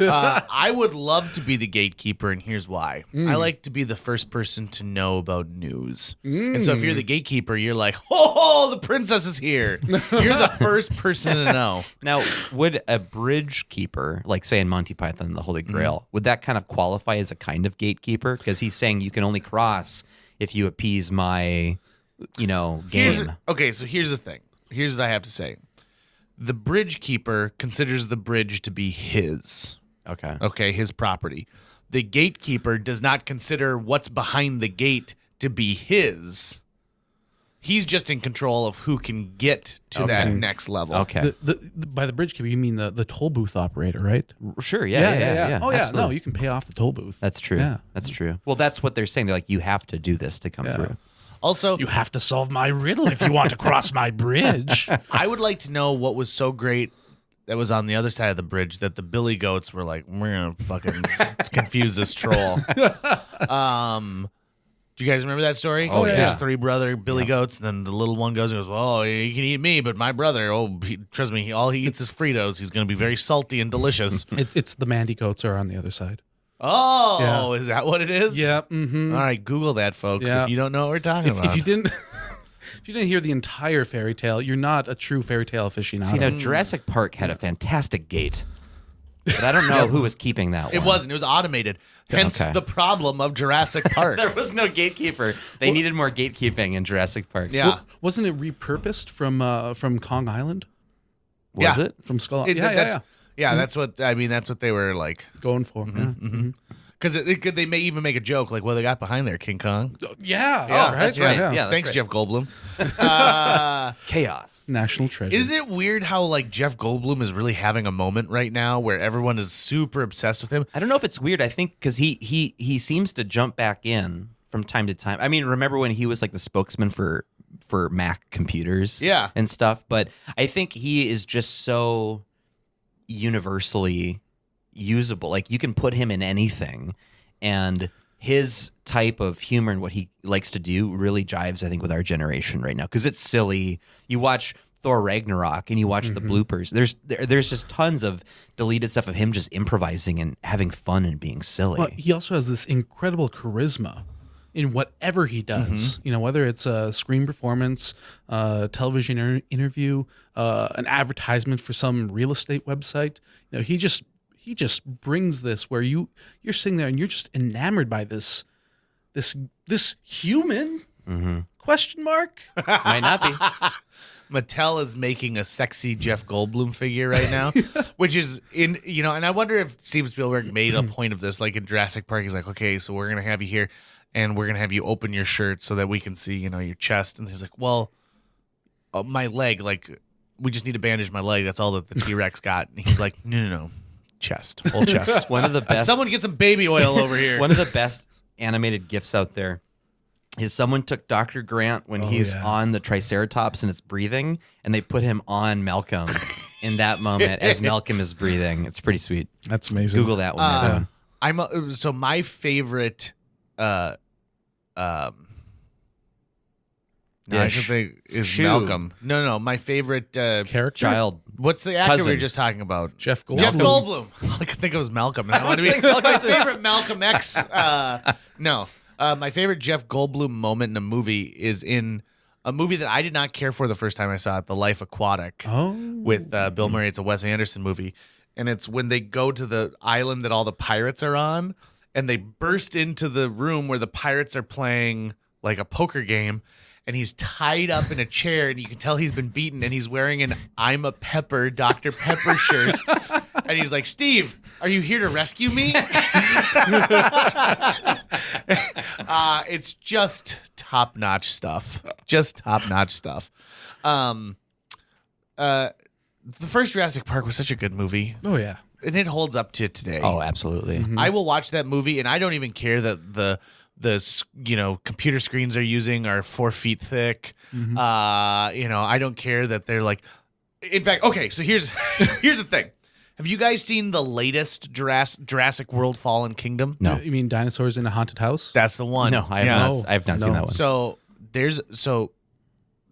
I would love to be the gatekeeper, and here's why. I like to be the first person to know about news. And so if you're the gatekeeper, you're like, oh, the princess is here. You're the first person to know. Now, would a bridge keeper, like say in Monty Python and the Holy Grail, would that kind of qualify as a kind of gatekeeper? Because he's saying you can only cross if you appease my... game. So here's the thing. Here's what I have to say. The bridge keeper considers the bridge to be his. Okay, his property. The gatekeeper does not consider what's behind the gate to be his. He's just in control of who can get to that next level. Okay. By the bridge keeper, you mean the toll booth operator, right? Sure. Yeah. Oh, yeah. Absolutely. No, you can pay off the toll booth. That's true. Yeah. That's true. Well, that's what they're saying. They're like, you have to do this to come through. Also, you have to solve my riddle if you want to cross my bridge. I would like to know what was so great that was on the other side of the bridge that the billy goats were like, we're going to fucking confuse this troll. Do you guys remember that story? Oh, yeah. There's 3 brother billy goats, and then the little one goes and goes, "Oh, you can eat me, but my brother, trust me, all he eats is Fritos. He's going to be very salty and delicious." It's the Mandy goats are on the other side. Oh, Is that what it is? Yeah. Mm-hmm. All right, Google that, folks, Yeah. if you don't know what we're talking about. If you didn't, if you didn't hear the entire fairy tale, you're not a true fairy tale aficionado. See, now Jurassic Park had a fantastic gate, but I don't know who was keeping that one. It wasn't. It was automated. Hence Okay. the problem of Jurassic Park. There was no gatekeeper. They needed more gatekeeping in Jurassic Park. Yeah. Wasn't it repurposed from Kong Island? Was Yeah. it? From Skull? That's what that's what they were like. Going for. Because they may even make a joke like, "Well, they got behind there, King Kong." Yeah. Yeah, that's right. Yeah, that's Thanks, right. Jeff Goldblum. Chaos. National treasure. Isn't it weird how like Jeff Goldblum is really having a moment right now where everyone is super obsessed with him? I don't know if it's weird. I think because he seems to jump back in from time to time. I mean, remember when he was like the spokesman for Mac computers, and stuff. But I think he is just so universally usable. Like you can put him in anything, and his type of humor and what he likes to do really jives, I think, with our generation right now because it's silly. You watch Thor Ragnarok and you watch the bloopers. There's just tons of deleted stuff of him just improvising and having fun and being silly. Well, he also has this incredible charisma in whatever he does. You know, whether it's a screen performance, television interview, an advertisement for some real estate website. You know, he just brings this where you're sitting there and you're just enamored by this human question mark. Might not be. Mattel is making a sexy Jeff Goldblum figure right now, which is and I wonder if Steven Spielberg made a point of this, like in Jurassic Park. He's like, okay, so we're going to have you here and we're going to have you open your shirt so that we can see, your chest. And he's like, well, my leg, like we just need to bandage my leg. That's all that the T-Rex got. And he's like, no. Chest, whole chest. One of the best. Someone get some baby oil over here. One of the best animated GIFs out there is someone took Dr. Grant when he's on the Triceratops and it's breathing, and they put him on Malcolm in that moment as Malcolm is breathing. It's pretty sweet. That's amazing. Google that one. So my favorite, I should think is Malcolm. No, my favorite Character? Child. What's the actor we Cousin. were just talking about? Jeff Goldblum. Jeff Goldblum. I could think it was Malcolm. And I want to be my favorite Malcolm X. My favorite Jeff Goldblum moment in a movie is in a movie that I did not care for the first time I saw it, The Life Aquatic, with Bill Murray. It's a Wes Anderson movie, and it's when they go to the island that all the pirates are on, and they burst into the room where the pirates are playing like a poker game. And he's tied up in a chair, and you can tell he's been beaten, and he's wearing an I'm a Pepper, Dr. Pepper shirt. And he's like, Steve, are you here to rescue me? It's just top-notch stuff. Just top-notch stuff. The first Jurassic Park was such a good movie. Oh, yeah. And it holds up to today. Oh, absolutely. I will watch that movie, and I don't even care that the computer screens are using are 4 feet thick. I don't care that they're like. In fact, okay. So here's the thing. Have you guys seen the latest Jurassic World: Fallen Kingdom? No. You mean dinosaurs in a haunted house? That's the one. No, I have not seen that one. So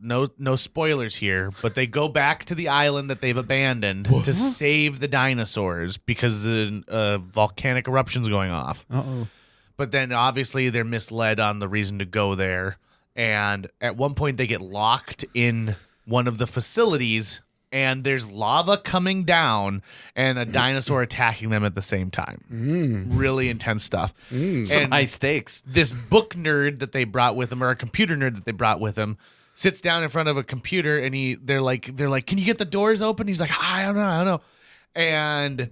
no spoilers here, but they go back to the island that they've abandoned to save the dinosaurs because the volcanic eruption's going off. Uh-oh. But then obviously they're misled on the reason to go there. And at one point they get locked in one of the facilities and there's lava coming down and a dinosaur attacking them at the same time. Really intense stuff. Some high stakes. This book nerd that they brought with them, or a computer nerd that they brought with them, sits down in front of a computer and they're like, can you get the doors open? He's like, I don't know. And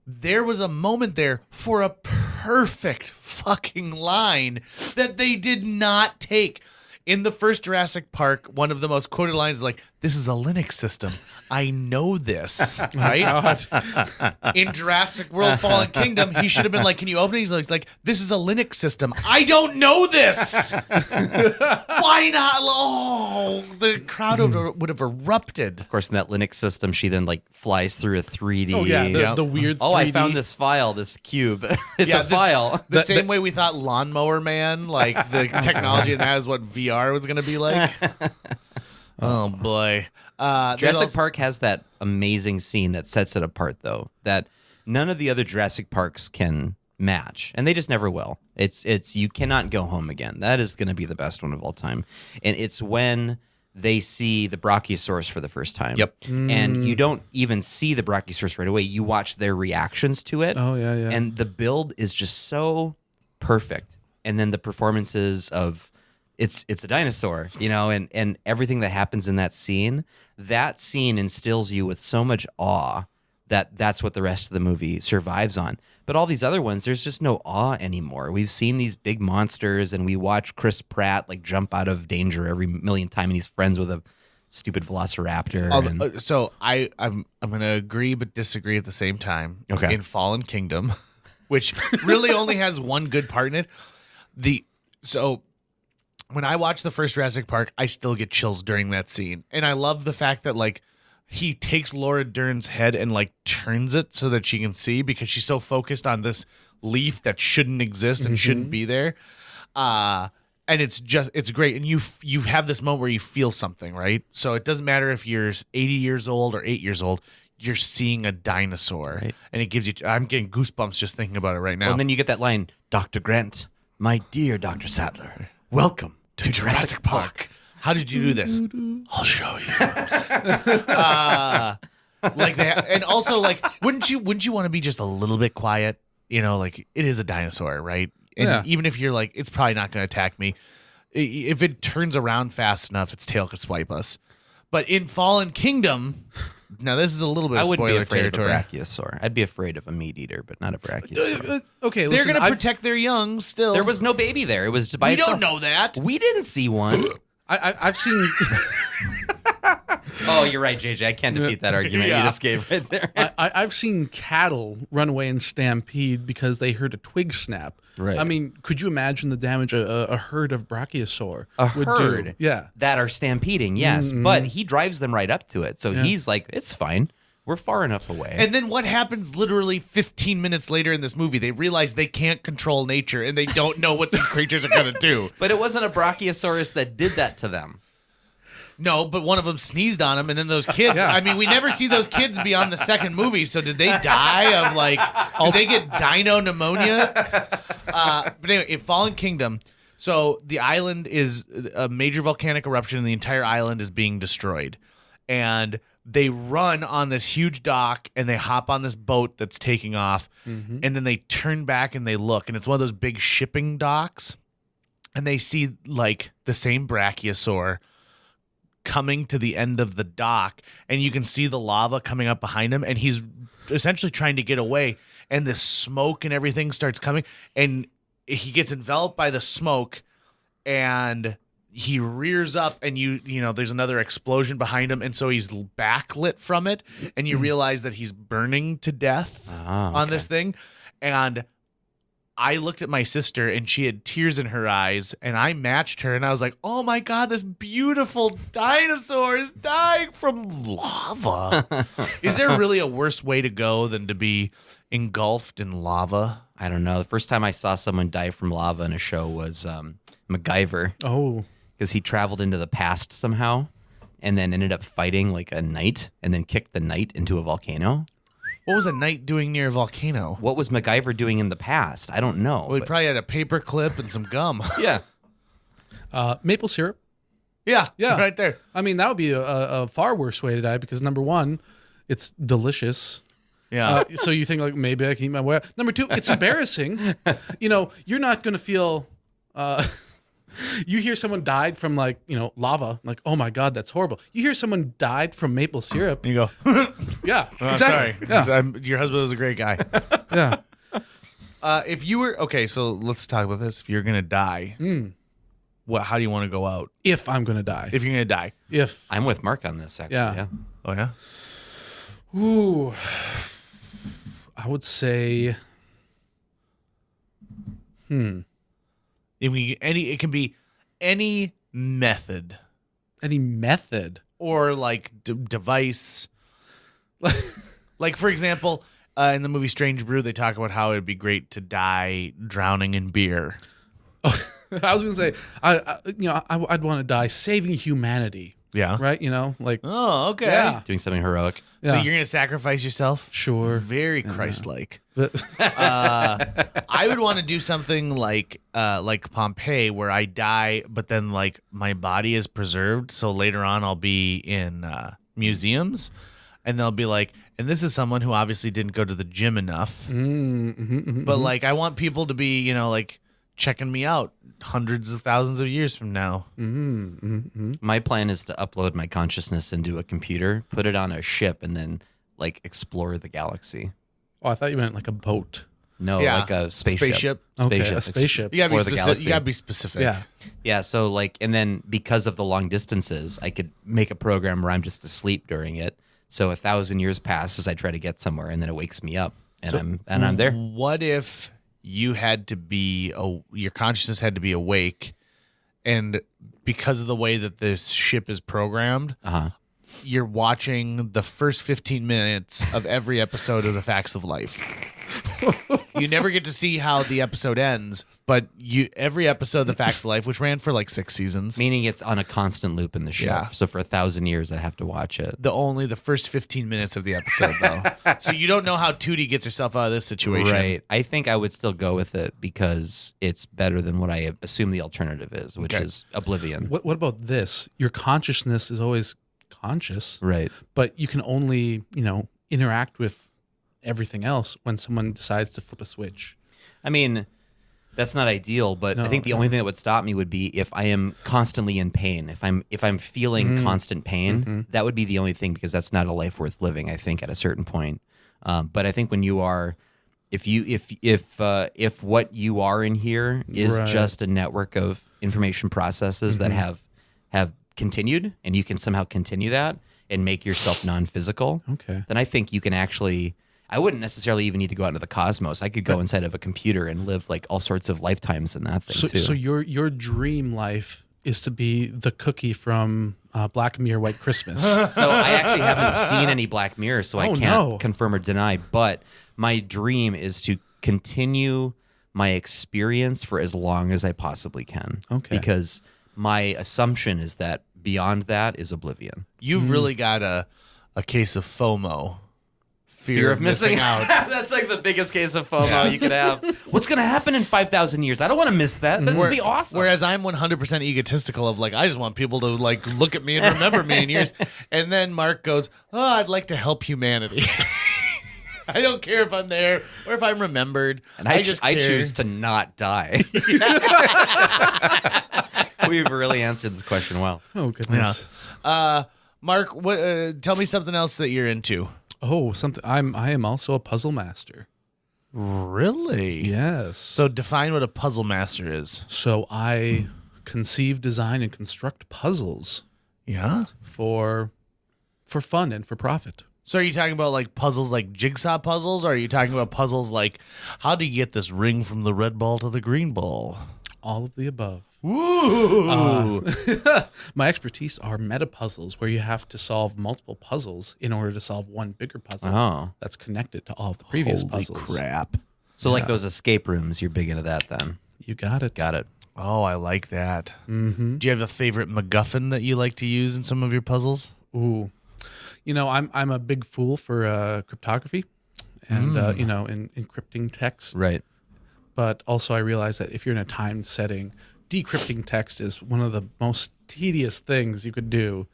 there was a moment there for a perfect fucking line that they did not take. In the first Jurassic Park, one of the most quoted lines is like, this is a Linux system. I know this, right? In Jurassic World Fallen Kingdom, he should have been like, can you open it? He's like, this is a Linux system. I don't know this. Why not? Oh, the crowd would have erupted. Of course, in that Linux system, she then like flies through a 3D. Oh, yeah, the weird 3D. Oh, I found this file, this cube. It's a file. The same way we thought Lawnmower Man, like the technology in that is what VR was going to be like. Oh, boy. Jurassic Park has that amazing scene that sets it apart, though, that none of the other Jurassic Parks can match, and they just never will. It's you cannot go home again. That is going to be the best one of all time. And it's when they see the Brachiosaurus for the first time. Yep. And you don't even see the Brachiosaurus right away. You watch their reactions to it. Oh, yeah. And the build is just so perfect. And then the performances of it's a dinosaur, and everything that happens in that scene instills you with so much awe that's what the rest of the movie survives on. But all these other ones, there's just no awe anymore. We've seen these big monsters, and we watch Chris Pratt like jump out of danger every million time, and he's friends with a stupid velociraptor. So I'm going to agree but disagree at the same time. Okay. In Fallen Kingdom, which really only has one good part in it. So when I watch the first Jurassic Park, I still get chills during that scene. And I love the fact that like he takes Laura Dern's head and like turns it so that she can see, because she's so focused on this leaf that shouldn't exist and shouldn't be there. And it's great. And you have this moment where you feel something, right? So it doesn't matter if you're 80 years old or 8 years old, you're seeing a dinosaur. Right. And it gives you, I'm getting goosebumps just thinking about it right now. Well, and then you get that line, Dr. Grant, my dear Dr. Sadler, welcome to Jurassic Park. How did you do this? I'll show you. Like that, and also like, wouldn't you want to be just a little bit quiet? Like it is a dinosaur, right? And even if you're like, it's probably not going to attack me. If it turns around fast enough, its tail could swipe us. But in Fallen Kingdom, now this is a little bit of spoiler territory. Of a brachiosaur. I'd be afraid of a meat eater, but not a brachiosaur. Okay, they're going to protect their young still. There was no baby there. It was by itself. We don't know that. We didn't see one. I've seen. Oh, you're right, JJ. I can't defeat that argument. You just gave right there. I've seen cattle run away and stampede because they heard a twig snap. Right. I mean, could you imagine the damage a herd of brachiosaur would herd do? Yeah. That are stampeding, yes. But he drives them right up to it. So he's like, it's fine. We're far enough away. And then what happens literally 15 minutes later in this movie? They realize they can't control nature and they don't know what these creatures are going to do. But it wasn't a brachiosaurus that did that to them. No, but one of them sneezed on him, and then those kids. I mean, we never see those kids beyond the second movie. So did they die of like? Did they get dino pneumonia? But anyway, in Fallen Kingdom, so the island is a major volcanic eruption, and the entire island is being destroyed, and they run on this huge dock, and they hop on this boat that's taking off, and then they turn back and they look, and it's one of those big shipping docks, and they see like the same brachiosaur coming to the end of the dock, and you can see the lava coming up behind him, and he's essentially trying to get away, and the smoke and everything starts coming, and he gets enveloped by the smoke, and he rears up, and you know there's another explosion behind him, and so he's backlit from it, and you realize that he's burning to death on this thing. And I looked at my sister, and she had tears in her eyes, and I matched her, and I was like, oh my God, this beautiful dinosaur is dying from lava. Is there really a worse way to go than to be engulfed in lava? I don't know. The first time I saw someone die from lava in a show was MacGyver. Oh. Because he traveled into the past somehow and then ended up fighting like a knight and then kicked the knight into a volcano. What was a knight doing near a volcano? What was MacGyver doing in the past? I don't know. Well, he probably had a paper clip and some gum. Yeah. Maple syrup. Yeah, right there. I mean, that would be a far worse way to die because, number one, it's delicious. Yeah. So you think, like, maybe I can eat my way out. Number two, it's embarrassing. You're not going to feel... you hear someone died from, like, lava. Like, oh, my God, that's horrible. You hear someone died from maple syrup. You go, yeah, exactly. Sorry. Yeah. Your husband was a great guy. Yeah. If you were... Okay, so let's talk about this. If you're going to die, How do you want to go out? If I'm going to die. If you're going to die. I'm with Mark on this, actually. Yeah. Oh, yeah? Ooh. I would say... It can be any method. Any method? Or like device. Like, for example, in the movie Strange Brew, they talk about how it'd be great to die drowning in beer. Oh, I was going to say, I'd want to die saving humanity. Yeah. Right? Like. Oh, okay. Yeah. Doing something heroic. So you're going to sacrifice yourself? Sure. Very Christ-like. I would want to do something like Pompeii, where I die, but then like my body is preserved. So later on, I'll be in museums, and they'll be like, and this is someone who obviously didn't go to the gym enough. But like, I want people to be, like checking me out hundreds of thousands of years from now. My plan is to upload my consciousness into a computer, put it on a ship, and then like explore the galaxy. Oh, I thought you meant like a boat. No, like a spaceship. Okay, a spaceship. You gotta be specific. Yeah. So like, and then because of the long distances, I could make a program where I'm just asleep during it. So 1,000 years pass as I try to get somewhere, and then it wakes me up, and I'm there. What if you had to be your consciousness had to be awake, and because of the way that the ship is programmed, you're watching the first 15 minutes of every episode of The Facts of Life. You never get to see how the episode ends, but every episode of The Facts of Life, which ran for like 6 seasons. Meaning it's on a constant loop in the ship. Yeah. So for 1,000 years, I have to watch it. The first 15 minutes of the episode, though. So you don't know how Tootie gets herself out of this situation. Right. I think I would still go with it because it's better than what I assume the alternative is, which is oblivion. What about this? Your consciousness is always conscious. Right. But you can only, interact with everything else when someone decides to flip a switch. I mean, that's not ideal, but I think the only thing that would stop me would be if I am constantly in pain. If I'm feeling constant pain, that would be the only thing, because that's not a life worth living, I think, at a certain point. But I think when you are, if what you are in here is just a network of information processes that have continued, and you can somehow continue that and make yourself non-physical, then I think you can actually. I wouldn't necessarily even need to go out into the cosmos. I could go inside of a computer and live like all sorts of lifetimes in that thing too. So your dream life is to be the cookie from Black Mirror White Christmas. So I actually haven't seen any Black Mirror, so I can't confirm or deny. But my dream is to continue my experience for as long as I possibly can. Okay. Because my assumption is that beyond that is oblivion. You've really got a case of FOMO. Fear of missing out. That's like the biggest case of FOMO you could have. What's going to happen in 5,000 years? I don't want to miss that. That would be awesome. Whereas I'm 100% egotistical of like, I just want people to like look at me and remember me in years. And then Mark goes, I'd like to help humanity. I don't care if I'm there or if I'm remembered. And I choose to not die. We've really answered this question well. Oh, goodness. Yeah. Mark, tell me something else that you're into. Oh, something. I am also a puzzle master. Really? Yes. So define what a puzzle master is. So I conceive, design, and construct puzzles. Yeah. For fun and for profit. So are you talking about like puzzles like jigsaw puzzles, or are you talking about puzzles like how do you get this ring from the red ball to the green ball? All of the above. Ooh. My expertise are meta puzzles, where you have to solve multiple puzzles in order to solve one bigger puzzle that's connected to all of the previous puzzles. Holy crap. So like those escape rooms, you're big into that then. You got it. Got it. Oh, I like that. Mm-hmm. Do you have a favorite MacGuffin that you like to use in some of your puzzles? Ooh. I'm a big fool for cryptography and, in encrypting text. Right. But also I realize that if you're in a timed setting, decrypting text is one of the most tedious things you could do.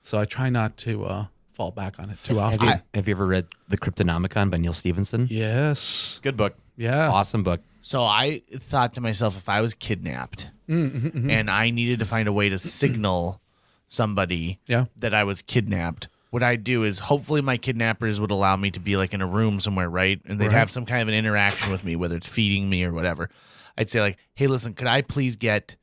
So I try not to fall back on it too often. Have you ever read The Cryptonomicon by Neil Stephenson? Yes. Good book. Yeah. Awesome book. So I thought to myself, if I was kidnapped and I needed to find a way to signal somebody that I was kidnapped, what I'd do is hopefully my kidnappers would allow me to be like in a room somewhere, right? And they'd have some kind of an interaction with me, whether it's feeding me or whatever. I'd say like, hey, listen, could I please get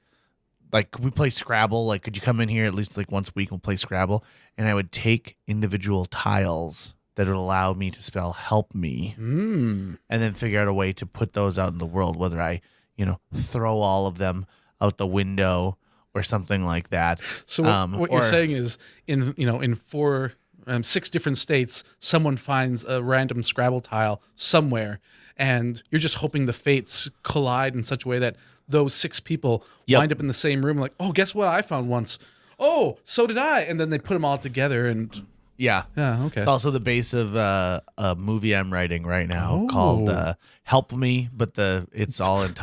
like we play Scrabble. Like, could you come in here at least like once a week and play Scrabble? And I would take individual tiles that would allow me to spell help me and then figure out a way to put those out in the world, whether I, throw all of them out the window or something like that. So what you're saying is in 6 different states, someone finds a random Scrabble tile somewhere, and you're just hoping the fates collide in such a way that those 6 people wind up in the same room. Like, oh, guess what I found once? Oh, so did I. And then they put them all together and... Yeah. Okay. It's also the base of a movie I'm writing right now called Help Me, but it's all in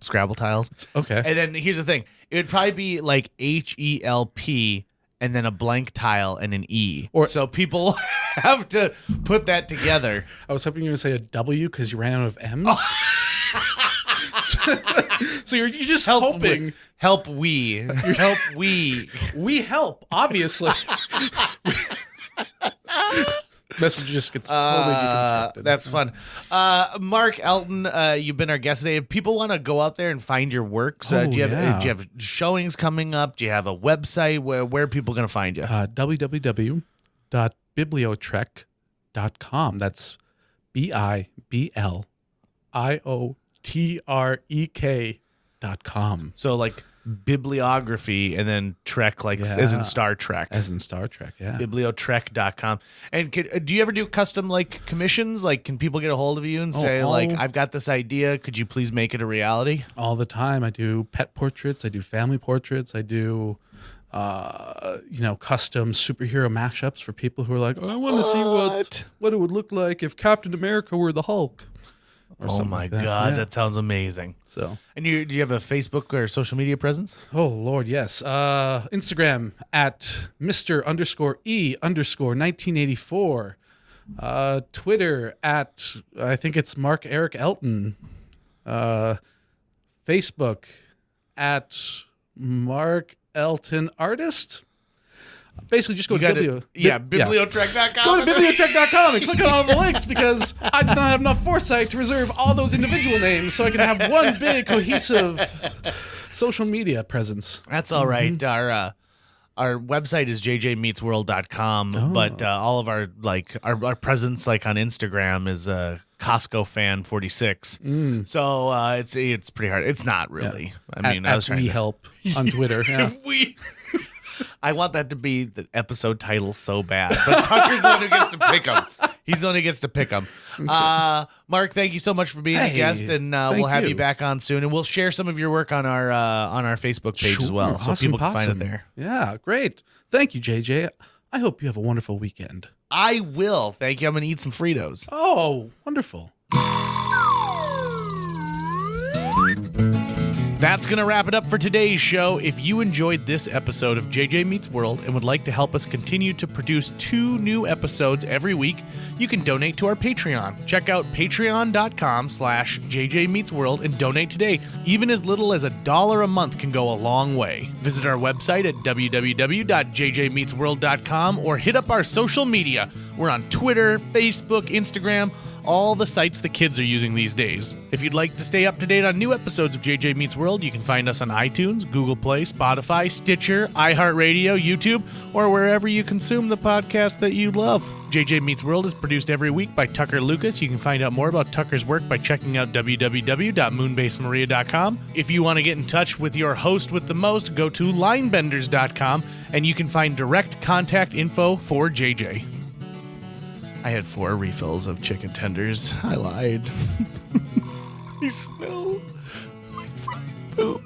Scrabble tiles. Okay. And then here's the thing. It would probably be like HELP and then a blank tile and an E. So people have to put that together. I was hoping you were going to say a W because you ran out of M's. So you're just hoping. Help we. Help we. We help, obviously. Message just gets totally deconstructed. That's fun. Mark Elton, you've been our guest today. If people want to go out there and find your works, do you have showings coming up? Do you have a website? Where are people going to find you? www.bibliotrek.com. That's BIBLIOTREK.com. So like bibliography and then Trek, like as in Star Trek. As in Star Trek, yeah. Bibliotrek.com. And do you ever do custom like commissions? Like, can people get a hold of you and say, like, I've got this idea, could you please make it a reality? All the time. I do pet portraits, I do family portraits, I do custom superhero mashups for people who are like, I want to see what it would look like if Captain America were the Hulk. Oh my God, that sounds amazing. So, and do you have a Facebook or social media presence? Oh Lord, yes. Instagram at Mr_E_1984. Twitter at I think it's Mark Eric Elton. Facebook at Mark Elton Artist. Basically, just go to bibliotrek.com. Go to bibliotrek.com and click on all the links because I did not have enough foresight to reserve all those individual names so I can have one big cohesive social media presence. That's all right. Our website is jjmeetsworld.com, but all of our our presence like on Instagram is Costco fan 46. So it's pretty hard. It's not really. Yeah. I was trying to help on Twitter. Yeah. I want that to be the episode title so bad, but Tucker's the one who gets to pick them. He's the one who gets to pick them. Mark, thank you so much for being a guest, and we'll have you back on soon, and we'll share some of your work on our Facebook page as well, so people can find it there. Yeah, great. Thank you, JJ. I hope you have a wonderful weekend. I will. Thank you. I'm going to eat some Fritos. Oh, wonderful. That's going to wrap it up for today's show. If you enjoyed this episode of JJ Meets World and would like to help us continue to produce 2 new episodes every week, you can donate to our Patreon. Check out patreon.com/JJMeetsWorld and donate today. Even as little as $1 a month can go a long way. Visit our website at www.jjmeetsworld.com or hit up our social media. We're on Twitter, Facebook, Instagram, all the sites the kids are using these days. If you'd like to stay up to date on new episodes of JJ Meets World, you can find us on iTunes, Google Play, Spotify, Stitcher, iHeartRadio, YouTube, or wherever you consume the podcast that you love. JJ Meets World is produced every week by Tucker Lucas. You can find out more about Tucker's work by checking out www.moonbasemaria.com. If you want to get in touch with your host with the most, go to linebenders.com, and you can find direct contact info for JJ. I had 4 refills of chicken tenders. I lied. They smell like fried food.